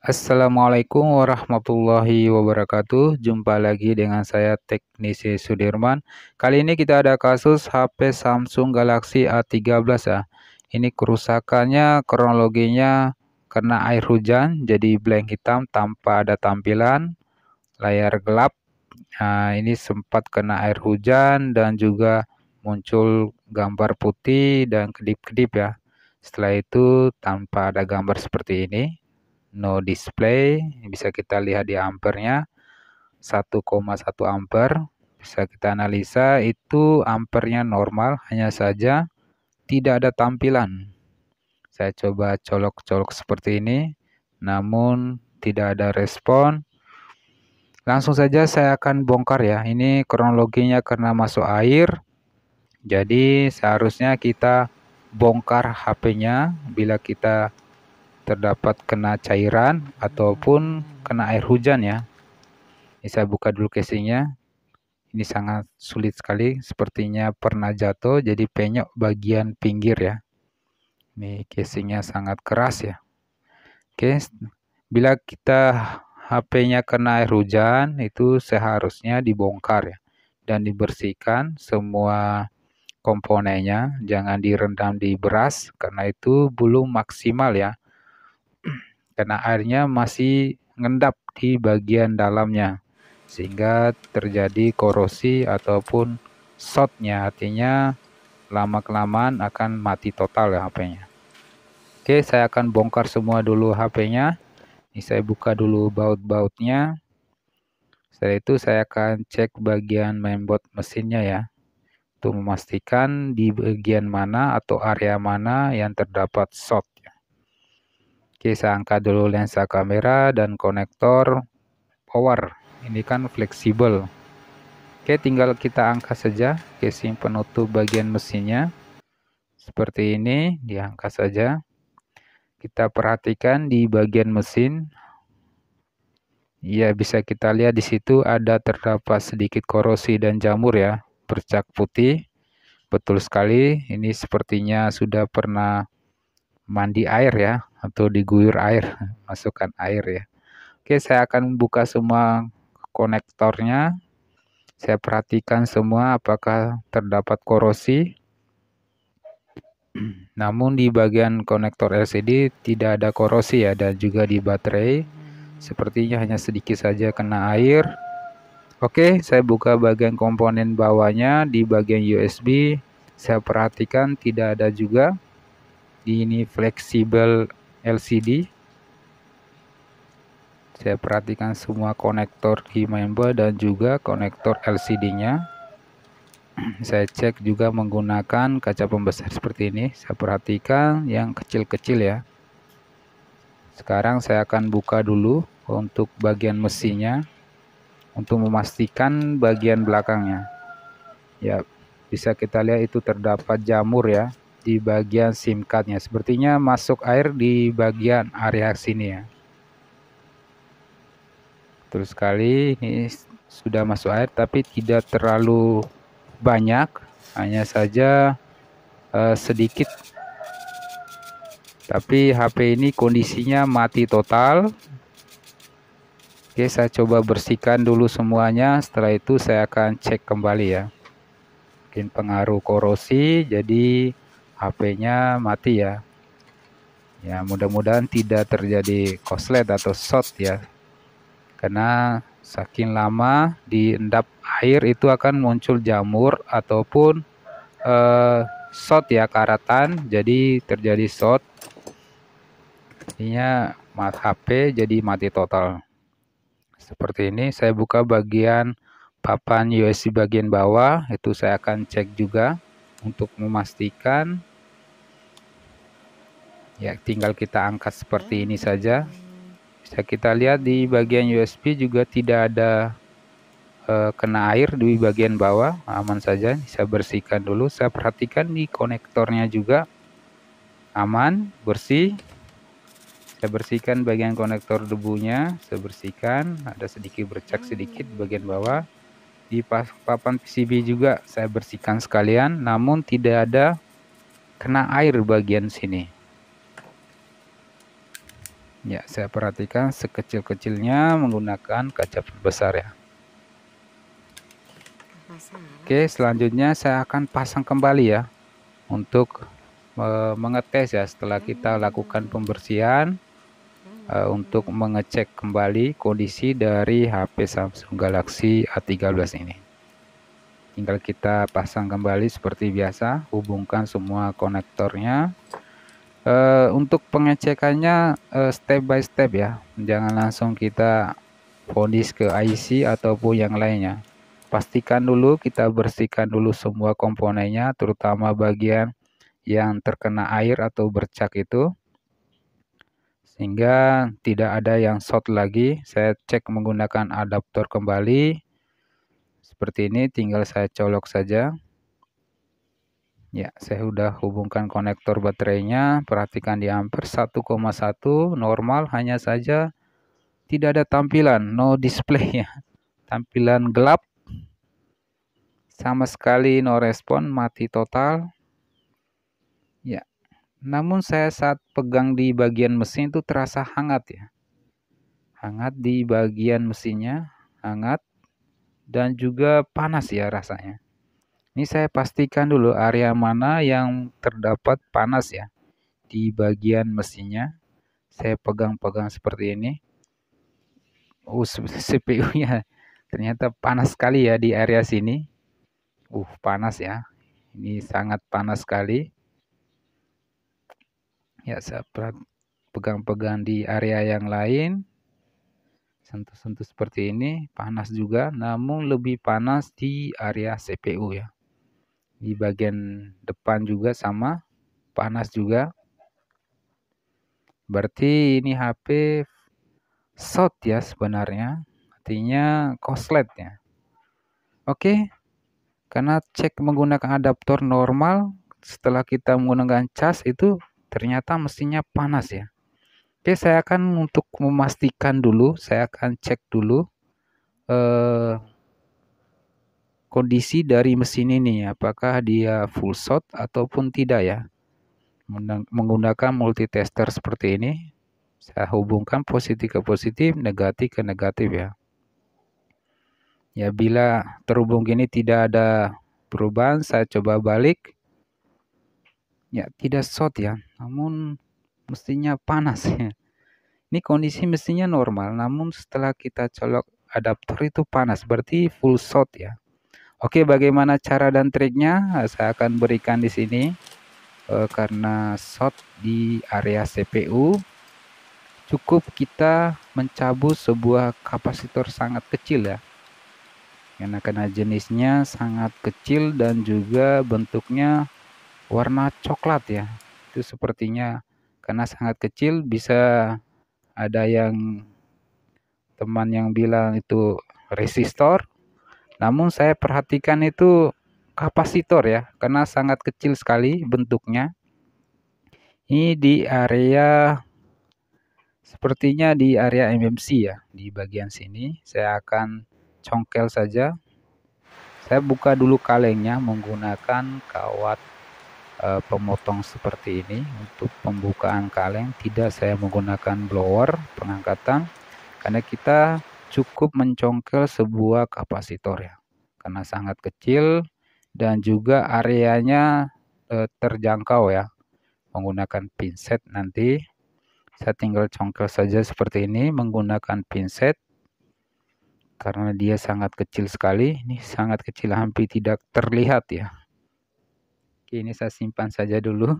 Assalamualaikum warahmatullahi wabarakatuh. Jumpa lagi dengan saya Teknisi Sudirman. Kali ini kita ada kasus HP Samsung Galaxy A13 ya. Ini kerusakannya kronologinya karena air hujan, jadi blank hitam tanpa ada tampilan, layar gelap. Nah, ini sempat kena air hujan dan juga muncul gambar putih dan kedip-kedip ya. Setelah itu tanpa ada gambar seperti ini. No display, bisa kita lihat di ampernya 1,1 ampere. Bisa kita analisa itu ampernya normal, hanya saja tidak ada tampilan. Saya coba colok-colok seperti ini, namun tidak ada respon. Langsung saja saya akan bongkar ya. Ini kronologinya karena masuk air. Jadi seharusnya kita bongkar HP-nya bila kita terdapat kena cairan ataupun kena air hujan ya. Ini saya buka dulu casingnya. Ini sangat sulit sekali, sepertinya pernah jatuh jadi penyok bagian pinggir ya. Ini casingnya sangat keras ya. Oke, bila kita HP-nya kena air hujan itu seharusnya dibongkar ya dan dibersihkan semua komponennya, jangan direndam di beras karena itu belum maksimal ya. Karena airnya masih ngendap di bagian dalamnya sehingga terjadi korosi ataupun shortnya, artinya lama-kelamaan akan mati total ya HP-nya. Oke, saya akan bongkar semua dulu HP-nya. Ini saya buka dulu baut-bautnya. Setelah itu saya akan cek bagian mainboard mesinnya ya, untuk memastikan di bagian mana atau area mana yang terdapat short. Oke, saya angkat dulu lensa kamera dan konektor power. Ini kan fleksibel. Oke, tinggal kita angkat saja casing penutup bagian mesinnya. Seperti ini, diangkat saja. Kita perhatikan di bagian mesin. Ya, bisa kita lihat di situ ada terdapat sedikit korosi dan jamur ya, bercak putih. Betul sekali, ini sepertinya sudah pernah mandi air ya, atau diguyur air, masukkan air ya. Oke, saya akan buka semua konektornya. Saya perhatikan semua apakah terdapat korosi. Namun di bagian konektor LCD tidak ada korosi ya, dan juga di baterai sepertinya hanya sedikit saja kena air. Oke, saya buka bagian komponen bawahnya. Di bagian USB saya perhatikan tidak ada juga. Ini fleksibel LCD. Saya perhatikan semua konektor di mainboard dan juga konektor LCD-nya. Saya cek juga menggunakan kaca pembesar seperti ini. Saya perhatikan yang kecil-kecil ya. Sekarang saya akan buka dulu untuk bagian mesinnya untuk memastikan bagian belakangnya. Ya, bisa kita lihat itu terdapat jamur ya di bagian SIM card-nya. Sepertinya masuk air di bagian area sini ya. Betul sekali, ini sudah masuk air tapi tidak terlalu banyak, hanya saja sedikit. Tapi HP ini kondisinya mati total. Oke, saya coba bersihkan dulu semuanya. Setelah itu saya akan cek kembali ya. Mungkin pengaruh korosi, jadi HP-nya mati ya. Ya, mudah-mudahan tidak terjadi korslet atau short ya. Karena saking lama diendap air itu akan muncul jamur ataupun short ya, karatan, jadi terjadi short. Artinya HP jadi mati total. Seperti ini, saya buka bagian papan USB bagian bawah, itu saya akan cek juga untuk memastikan. Ya, tinggal kita angkat seperti ini saja. Bisa kita lihat di bagian USB juga tidak ada kena air di bagian bawah, aman saja. Saya bersihkan dulu. Saya perhatikan di konektornya juga aman, bersih. Saya bersihkan bagian konektor debunya, saya bersihkan, ada sedikit bercak sedikit di bagian bawah. Di papan PCB juga saya bersihkan sekalian, namun tidak ada kena air bagian sini. Ya, saya perhatikan sekecil-kecilnya menggunakan kaca besar ya. Oke, selanjutnya saya akan pasang kembali ya untuk mengetes ya setelah kita lakukan pembersihan untuk mengecek kembali kondisi dari HP Samsung Galaxy A13 ini. Tinggal kita pasang kembali seperti biasa, hubungkan semua konektornya. Untuk pengecekannya step by step ya, jangan langsung kita fonis ke IC ataupun yang lainnya. Pastikan dulu kita bersihkan dulu semua komponennya, terutama bagian yang terkena air atau bercak itu, sehingga tidak ada yang short lagi. Saya cek menggunakan adaptor kembali seperti ini, tinggal saya colok saja. Ya, saya sudah hubungkan konektor baterainya. Perhatikan di ampere 1,1 normal, hanya saja tidak ada tampilan, no display ya. Tampilan gelap, sama sekali no respon, mati total. Ya, namun saya saat pegang di bagian mesin itu terasa hangat ya. Hangat di bagian mesinnya, hangat dan juga panas ya rasanya. Ini saya pastikan dulu area mana yang terdapat panas ya. Di bagian mesinnya, saya pegang-pegang seperti ini. CPU-nya ternyata panas sekali ya di area sini. Panas ya. Ini sangat panas sekali. Ya, saya pegang-pegang di area yang lain. Sentuh-sentuh seperti ini, panas juga, namun lebih panas di area CPU ya. Di bagian depan juga sama, panas juga. Berarti ini HP short ya sebenarnya, artinya korslet ya. Oke, karena cek menggunakan adaptor normal, setelah kita menggunakan cas itu ternyata mesinnya panas ya. Oke, saya akan untuk memastikan dulu, saya akan cek dulu kondisi dari mesin ini, apakah dia full short ataupun tidak ya. Menggunakan multitester seperti ini, saya hubungkan positif ke positif, negatif ke negatif ya. Ya, bila terhubung gini tidak ada perubahan, saya coba balik. Ya, tidak short ya, namun mesinnya panas ya. Ini kondisi mesinnya normal, namun setelah kita colok adaptor itu panas, berarti full short ya. Oke, bagaimana cara dan triknya? Saya akan berikan di sini. Karena short di area CPU, cukup kita mencabut sebuah kapasitor sangat kecil ya. Karena jenisnya sangat kecil dan juga bentuknya warna coklat ya. Itu sepertinya karena sangat kecil, bisa ada yang teman yang bilang itu resistor. Namun saya perhatikan itu kapasitor ya, karena sangat kecil sekali bentuknya. Ini di area, sepertinya di area MMC ya, di bagian sini. Saya akan congkel saja. Saya buka dulu kalengnya menggunakan kawat pemotong seperti ini. Untuk pembukaan kaleng tidak saya menggunakan blower pengangkatan, karena kita cukup mencongkel sebuah kapasitor ya, karena sangat kecil dan juga areanya terjangkau ya. Menggunakan pinset nanti saya tinggal congkel saja seperti ini menggunakan pinset, karena dia sangat kecil sekali. Ini sangat kecil, hampir tidak terlihat ya. Oke, ini saya simpan saja dulu.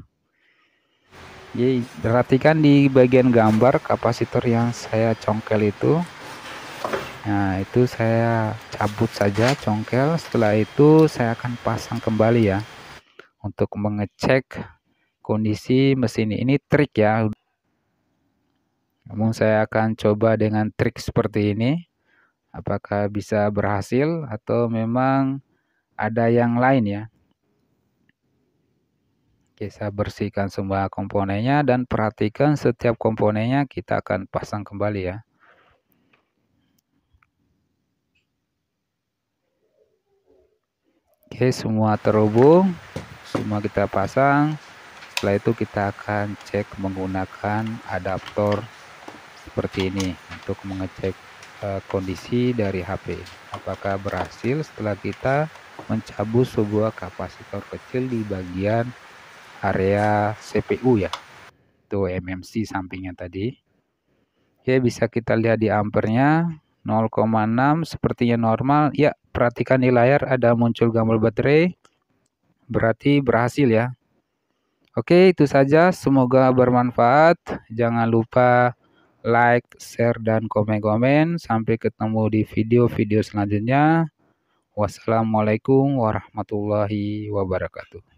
Jadi perhatikan di bagian gambar kapasitor yang saya congkel itu. Nah, itu saya cabut saja congkel. Setelah itu saya akan pasang kembali ya, untuk mengecek kondisi mesin ini. Trik ya. Namun saya akan coba dengan trik seperti ini. Apakah bisa berhasil atau memang ada yang lain ya. Oke, saya bersihkan semua komponennya dan perhatikan setiap komponennya kita akan pasang kembali ya. Oke, semua terhubung, semua kita pasang. Setelah itu kita akan cek menggunakan adaptor seperti ini untuk mengecek kondisi dari HP. Apakah berhasil setelah kita mencabut sebuah kapasitor kecil di bagian area CPU ya. Itu MMC sampingnya tadi. Oke, bisa kita lihat di ampernya 0,6 sepertinya normal. Ya, perhatikan di layar ada muncul gambar baterai. Berarti berhasil ya. Oke, itu saja. Semoga bermanfaat. Jangan lupa like, share, dan komen-komen. Sampai ketemu di video-video selanjutnya. Wassalamualaikum warahmatullahi wabarakatuh.